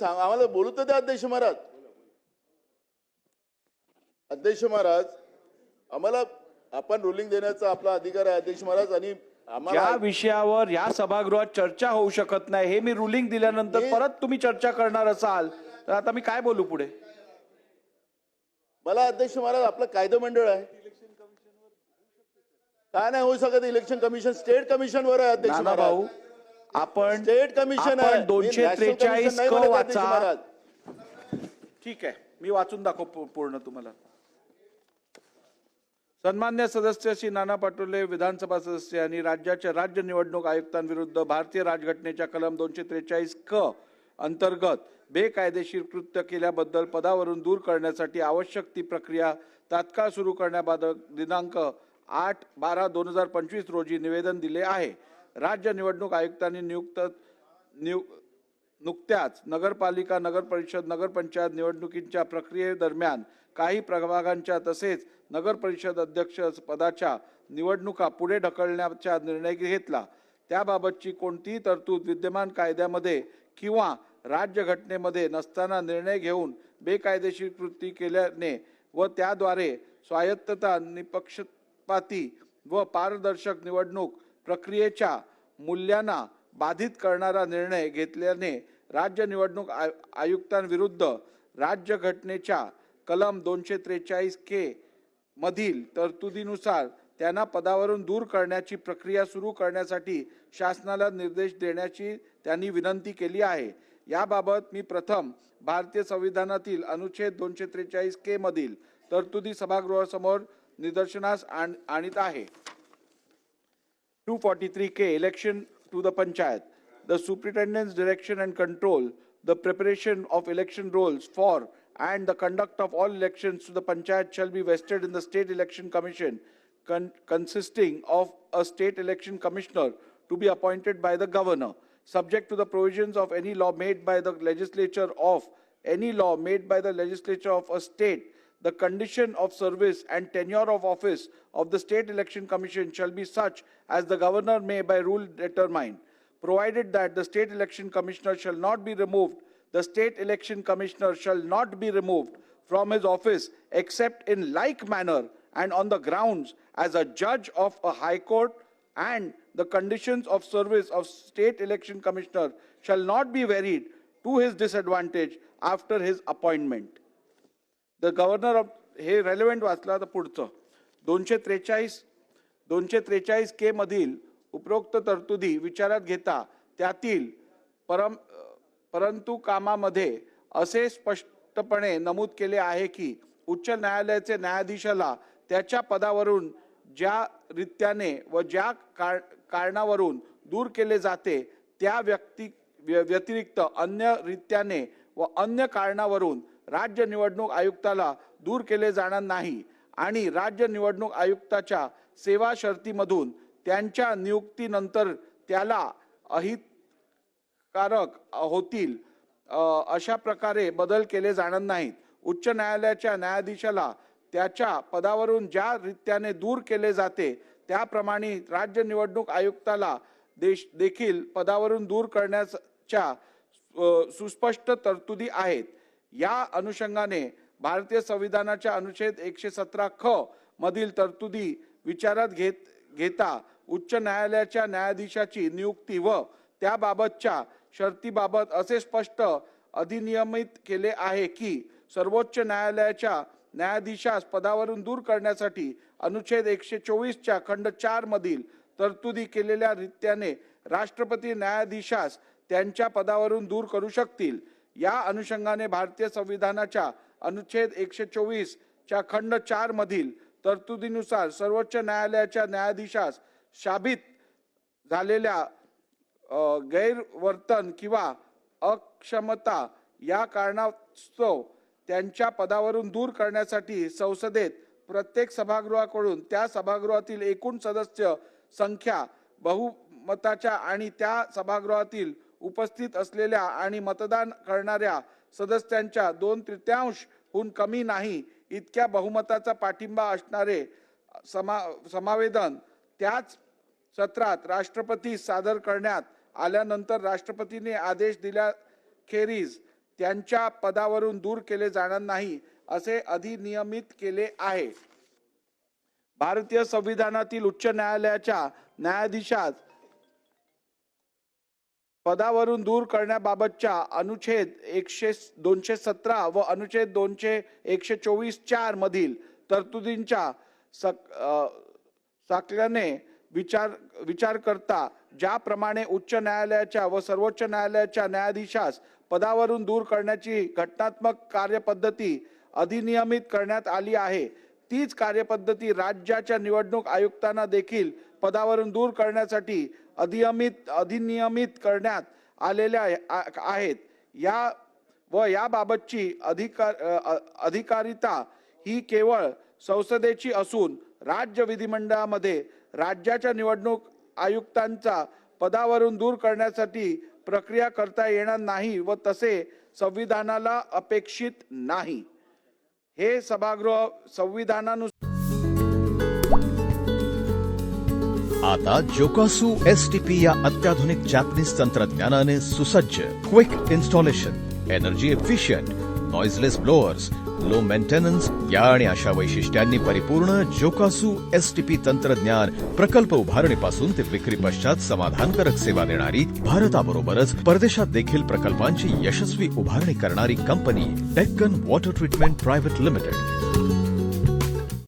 आम्हाला बोलू तर द्या अध्यक्ष महाराज. अध्यक्ष महाराज, आम्हाला आपण रुलिंग देण्याचा आपला अधिकार आहे अध्यक्ष महाराज. आणि आम्हाला ज्या विषयावर या सभागृहात चर्चा होऊ शकत नाही हे मी रुलिंग दिल्यानंतर परत तुम्ही चर्चा करणार असाल तर आता मी काय बोलू पुढे? मला अध्यक्ष महाराज आपलं कायदा मंडळ आहे, काय नाही होऊ शकत. इलेक्शन कमिशन स्टेट कमिशनवर आहे अध्यक्ष नाना महाराज. भाऊ, आपण स्टेट कमिशन आहे. 243 क वाचा. महाराज ठीक आहे, मी वाचून दाखव पूर्ण तुम्हाला. सन्मान्य सदस्य श्री नाना पटोले विधानसभा सदस्य आणि राज्याच्या राज्य निवडणूक आयुक्तांविरुद्ध भारतीय राजघटनेच्या कलम 243 क अंतर्गत बेकायदेशीर कृत्य केल्याबद्दल पदावरून दूर करण्यासाठी आवश्यक ती प्रक्रिया तात्काळ सुरू करण्याबाबत दिनांक 8/12/2025 रोजी निवेदन दिले आहे. राज्य निवडणूक आयुक्तांनी नुकत्याच नगरपालिका, नगरपरिषद, नगरपंचायत निवडणुकीच्या प्रक्रियेदरम्यान काही प्रभागांच्या तसेच नगरपरिषद अध्यक्ष पदाच्या निवडणुका पुढे ढकलण्याचा निर्णय घेतला. त्याबाबतची कोणतीही तरतूद विद्यमान कायद्यामध्ये किंवा राज्यघटनेमध्ये नसताना निर्णय घेऊन बेकायदेशीर कृती केल्याने व त्याद्वारे स्वायत्तता, निपक्षपाती व पारदर्शक निवडणूक प्रक्रियेच्या मूल्यांना बाधित करणारा निर्णय घेतल्याने राज्य निवडणूक आयुक्तांविरुद्ध राज्यघटनेच्या कलम 243 के मधील तरतुदीनुसार त्यांना पदावरून दूर करण्याची प्रक्रिया सुरू करण्यासाठी शासनाला निर्देश देण्याची त्यांनी विनंती केली आहे. याबाबत मी प्रथम भारतीय संविधानातील अनुच्छेद 243 के मधील तरतुदी सभागृहासमोर निदर्शनास आणीत आहे. 243 K election to the panchayat. The superintendent's direction and control, the preparation of election rolls for and the conduct of all elections to the panchayat shall be vested in the State Election Commission, consisting of a state election commissioner to be appointed by the governor, subject to the provisions of any law made by the legislature of a state. The condition of service and tenure of office of the State Election Commission shall be such as the governor may by rule determine. Provided that the State Election Commissioner shall not be removed, the State Election Commissioner shall not be removed from his office except in like manner and on the grounds as a judge of a high court, and the conditions of service of State Election Commissioner shall not be varied to his disadvantage after his appointment. The governor of हे relevant वाचला तर पुढचं 243 के मधील उपरोक्त तरतुदी विचारात घेता त्यातील परंतु कामामध्ये असे स्पष्टपणे नमूद केले आहे की उच्च न्यायालयाचे न्यायाधीशाला त्याच्या पदावरून ज्या रीत्याने व ज्या कारणावरून दूर केले जाते त्या व्यतिरिक्त अन्य रीत्याने व अन्य कारणावरून राज्य निवडणूक आयुक्ताला दूर केले जाणार नाही आणि राज्य निवडणूक आयुक्ताच्या सेवा शर्तीमधून त्यांच्या नियुक्तीनंतर त्याला अहितकारक होतील अशा प्रकारे बदल केले जाणार नाहीत. उच्च न्यायालयाच्या न्यायाधीशाला त्याच्या पदावरून ज्या रीत्याने दूर केले जाते त्याप्रमाणे राज्य निवडणूक आयुक्ताला देखील पदावरून दूर करण्याच्या सुस्पष्ट तरतुदी आहेत. या अनुषंगाने भारतीय संविधानाच्या अनुच्छेद 117 ख मधील तरतुदी विचारात घेता उच्च न्यायालयाच्या न्यायाधीशाची नियुक्ती व त्याबाबतच्या शर्तीबाबत असे स्पष्ट अधिनियमित केले आहे की सर्वोच्च न्यायालयाच्या न्यायाधीशास पदावरून दूर करण्यासाठी अनुच्छेद 124 च्या खंड 4 मधील तरतुदी केलेल्या रीत्याने राष्ट्रपती न्यायाधीशास त्यांच्या पदावरून दूर करू शकतील. या अनुषंगाने भारतीय संविधानाच्या अनुच्छेद 124 च्या खंड 4 मधील तरतुदीनुसार सर्वोच्च न्यायालयाच्या न्यायाधीशास साबित झालेल्या गैरवर्तन किंवा अक्षमता या कारणास्तव त्यांच्या पदावरून दूर करण्यासाठी संसदेत प्रत्येक सभागृहाकडून त्या सभागृहातील एकूण सदस्य संख्या बहुमताच्या आणि त्या सभागृहातील उपस्थित असलेल्या आणि मतदान करणाऱ्या सदस्यांच्या 2/3हून कमी नाही इतक्या बहुमताचा पाठिंबा असणारे समावेदन त्याच सत्रात राष्ट्रपती सादर करण्यात आल्यानंतर राष्ट्रपतीने आदेश दिल्याखेरीज त्यांच्या पदावरून दूर केले जाणार नाही असे अधिनियमित केले आहे. भारतीय संविधानातील उच्च न्यायालयाच्या न्यायाधीशास पदावरून दूर करण्याबाबतच्या अनुच्छेद 217 व अनुच्छेद 124(4) मधील तरतुदींच्या साकल्याने विचार करता ज्याप्रमाणे उच्च न्यायालयाच्या व सर्वोच्च न्यायालयाच्या न्यायाधीशास पदावरून दूर करण्याची घटनात्मक कार्यपद्धती अधिनियमित करण्यात आली आहे, तीच कार्यपद्धती राज्याच्या निवडणूक आयुक्तांना देखील पदावरून दूर करण्यासाठी अधिनियमित करण्यात आलेल्या आहेत. याबाबतची अधिकारिता ही केवळ संसदेची असून राज्य विधिमंडळामध्ये राज्याच्या निवडणूक आयुक्तांचा पदावरून दूर करण्यासाठी प्रक्रिया करता येणार नाही व तसे संविधानाला अपेक्षित नाही. हे सभागृह संविधानानुसार आता जोकासू एसटीपी या अत्याधुनिक जॅपनीज तंत्रज्ञानाने सुसज्ज, quick installation, energy efficient, noiseless blowers, low maintenance या आणि अशा वैशिष्ट्यांनी परिपूर्ण जोकासू एसटीपी तंत्रज्ञान प्रकल्प उभारणीपासून ते विक्री पश्चात समाधानकारक सेवा देणारी, भारताबरोबरच परदेशात देखील प्रकल्पांची यशस्वी उभारणी करणारी company Deccan water treatment private limited.